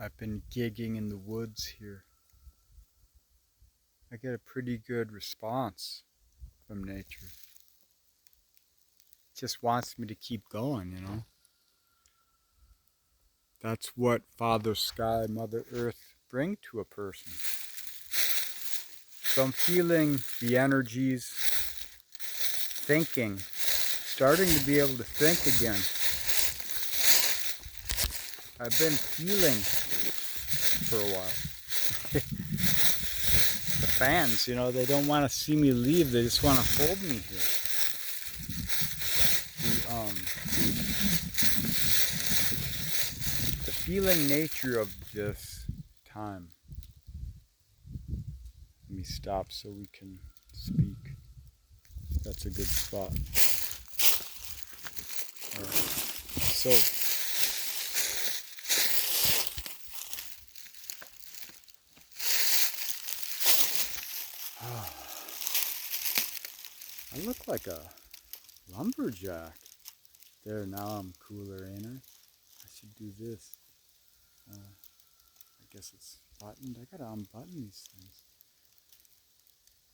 I've been gigging in the woods here. I get a pretty good response from nature. It just wants me to keep going, you know? That's what Father Sky, Mother Earth bring to a person. So I'm feeling the energies, thinking, starting to be able to think again. I've been feeling for a while. The fans, you know, they don't want to see me leave, they just want to hold me here. The feeling nature of this time. Let me stop so we can speak. That's a good spot. All right. So, I look like a lumberjack. There, now I'm cooler, ain't I? I should do this. I guess it's buttoned. I gotta unbutton these things.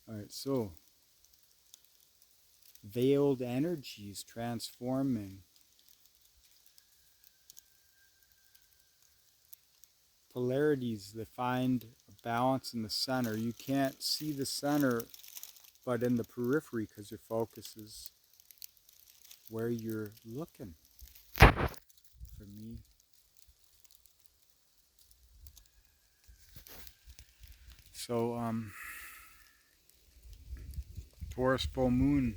Alright, so veiled energies transforming. Polarities that find a balance in the center. You can't see the center, but in the periphery, because your focus is where you're looking. For me, so Taurus full moon,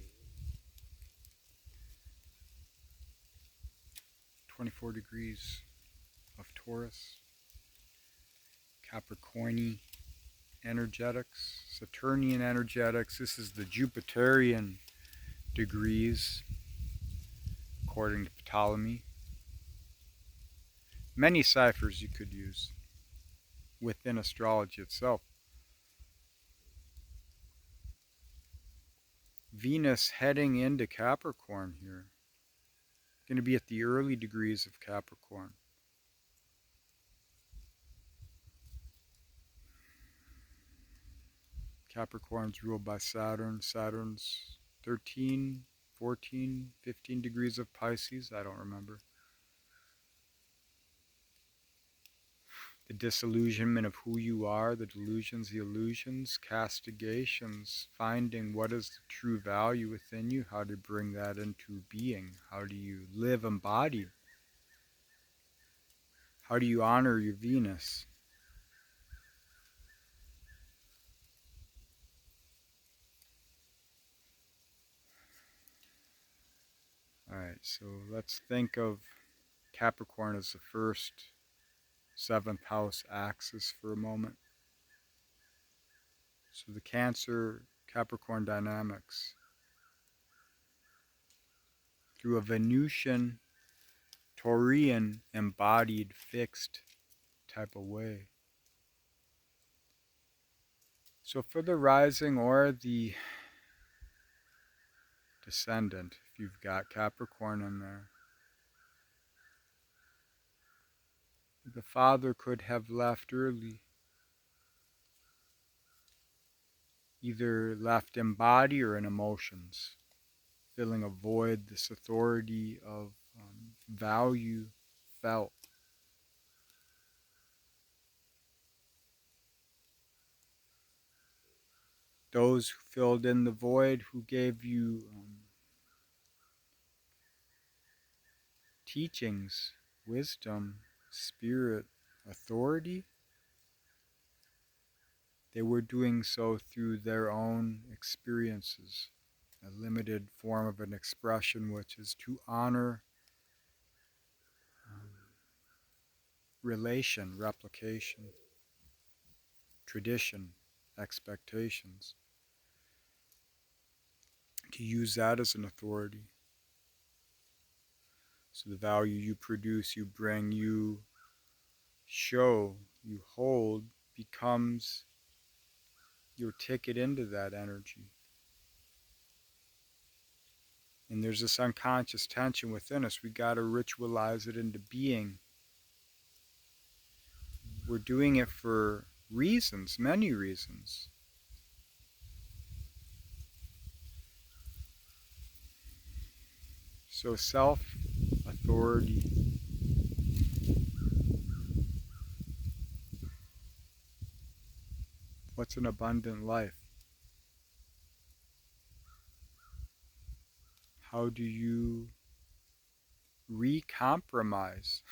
24 degrees of Taurus, Capricorny energetics, Saturnian energetics. This is the Jupiterian degrees, according to Ptolemy. Many ciphers you could use within astrology itself. Venus heading into Capricorn here. Going to be at the early degrees of Capricorn. Capricorn's ruled by Saturn. Saturn's 13, 14, 15 degrees of Pisces. I don't remember. The disillusionment of who you are, the delusions, the illusions, castigations, finding what is the true value within you, how to bring that into being, how do you live embodied, how do you honor your Venus. Alright, so let's think of Capricorn as the first 7th house axis for a moment. So the Cancer Capricorn dynamics through a Venusian Taurian embodied fixed type of way. So for the rising or the descendant, if you've got Capricorn in there, the father could have left early. Either left in body or in emotions, filling a void, this authority of value felt. Those who filled in the void, who gave you teachings, wisdom, spirit, authority, they were doing so through their own experiences, a limited form of an expression, which is to honor relation, replication, tradition, expectations, to use that as an authority. So the value you produce, you bring, you show, you hold, becomes your ticket into that energy. And there's this unconscious tension within us. We got to ritualize it into being. we're doing it for reasons, many reasons. So self-authority, what's an abundant life? How do you recompromise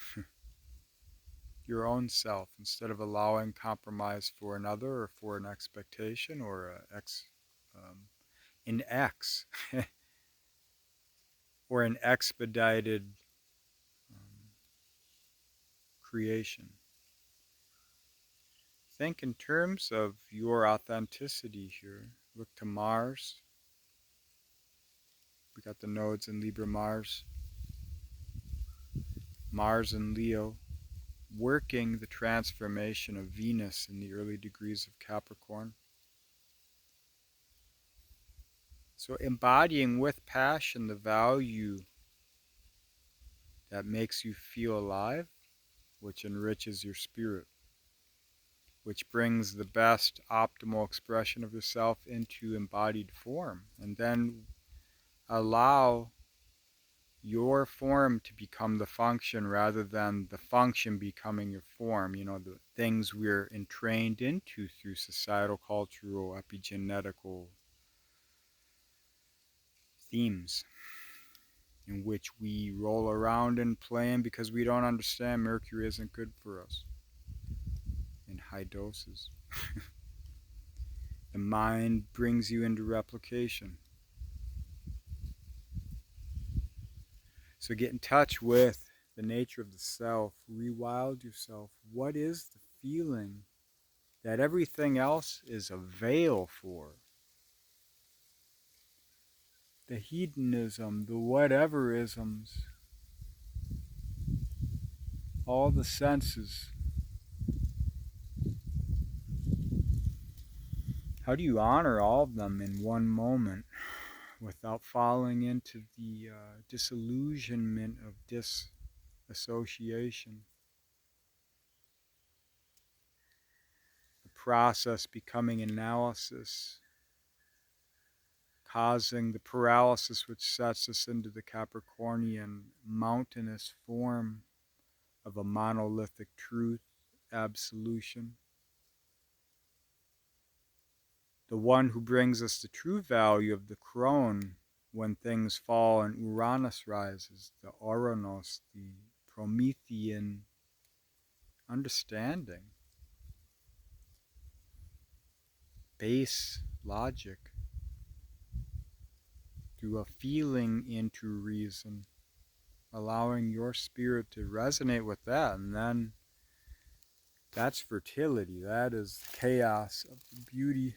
your own self instead of allowing compromise for another or for an expectation or an X or an expedited um, creation? Think in terms of your authenticity here. Look to Mars. We got the nodes in Libra Mars. Mars and Leo working the transformation of Venus in the early degrees of Capricorn. So embodying with passion the value that makes you feel alive, which enriches your spirit, which brings the best optimal expression of yourself into embodied form, and then allow your form to become the function rather than the function becoming your form. You know, the things we're entrained into through societal, cultural, epigenetical themes in which we roll around and play in because we don't understand Mercury isn't good for us in high doses. The mind brings you into replication. So get in touch with the nature of the self. Rewild yourself. What is the feeling that everything else is a veil for? The hedonism, the whateverisms, all the senses. How do you honor all of them in one moment without falling into the disillusionment of disassociation? The process becoming analysis, causing the paralysis which sets us into the Capricornian mountainous form of a monolithic truth, absolution. The one who brings us the true value of the crone when things fall and Uranus rises, the Oranos, the Promethean understanding, base logic, through a feeling into reason, allowing your spirit to resonate with that, and then that's fertility. That is chaos of the beauty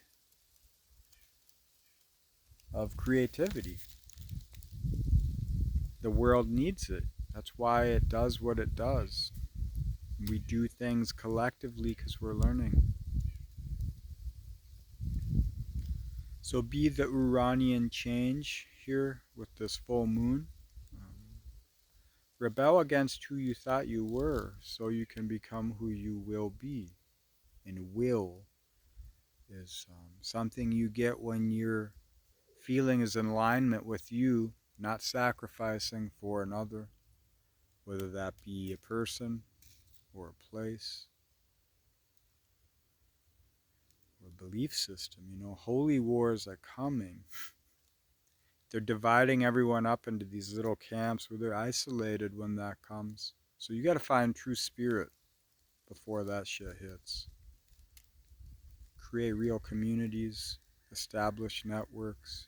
of creativity. The world needs it. That's why it does what it does. We do things collectively because we're learning. So be the Uranian change here with this full moon. Rebel against who you thought you were so you can become who you will be. And will is something you get when your feeling is in alignment with you, not sacrificing for another, whether that be a person or a place or a belief system. You know, holy wars are coming. They're dividing everyone up into these little camps where they're isolated when that comes. So you got to find true spirit before that shit hits. Create real communities, establish networks,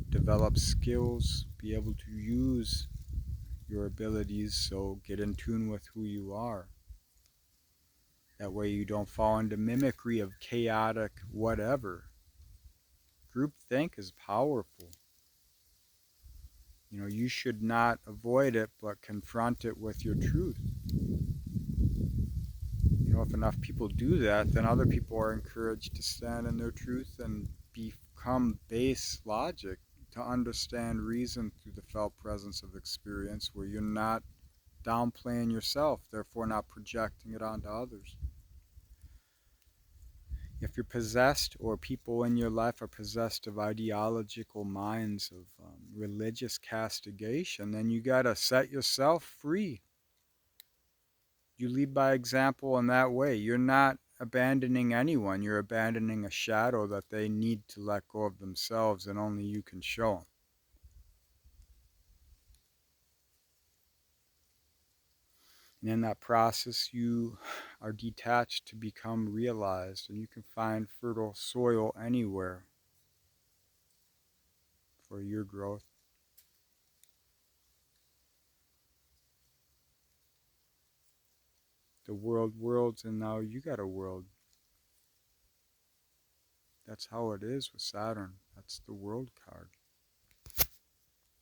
develop skills, be able to use your abilities, so get in tune with who you are. That way you don't fall into mimicry of chaotic whatever. Groupthink is powerful. You know, you should not avoid it, but confront it with your truth. You know, if enough people do that, then other people are encouraged to stand in their truth and become base logic, to understand reason through the felt presence of experience, where you're not downplaying yourself, therefore not projecting it onto others. If you're possessed, or people in your life are possessed of ideological minds of religious castigation, then you got to set yourself free. You lead by example in that way. You're not abandoning anyone. You're abandoning a shadow that they need to let go of themselves, and only you can show them. And in that process, you are detached to become realized, and you can find fertile soil anywhere for your growth. The world worlds, and now you got a world. That's how it is with Saturn. That's the world card.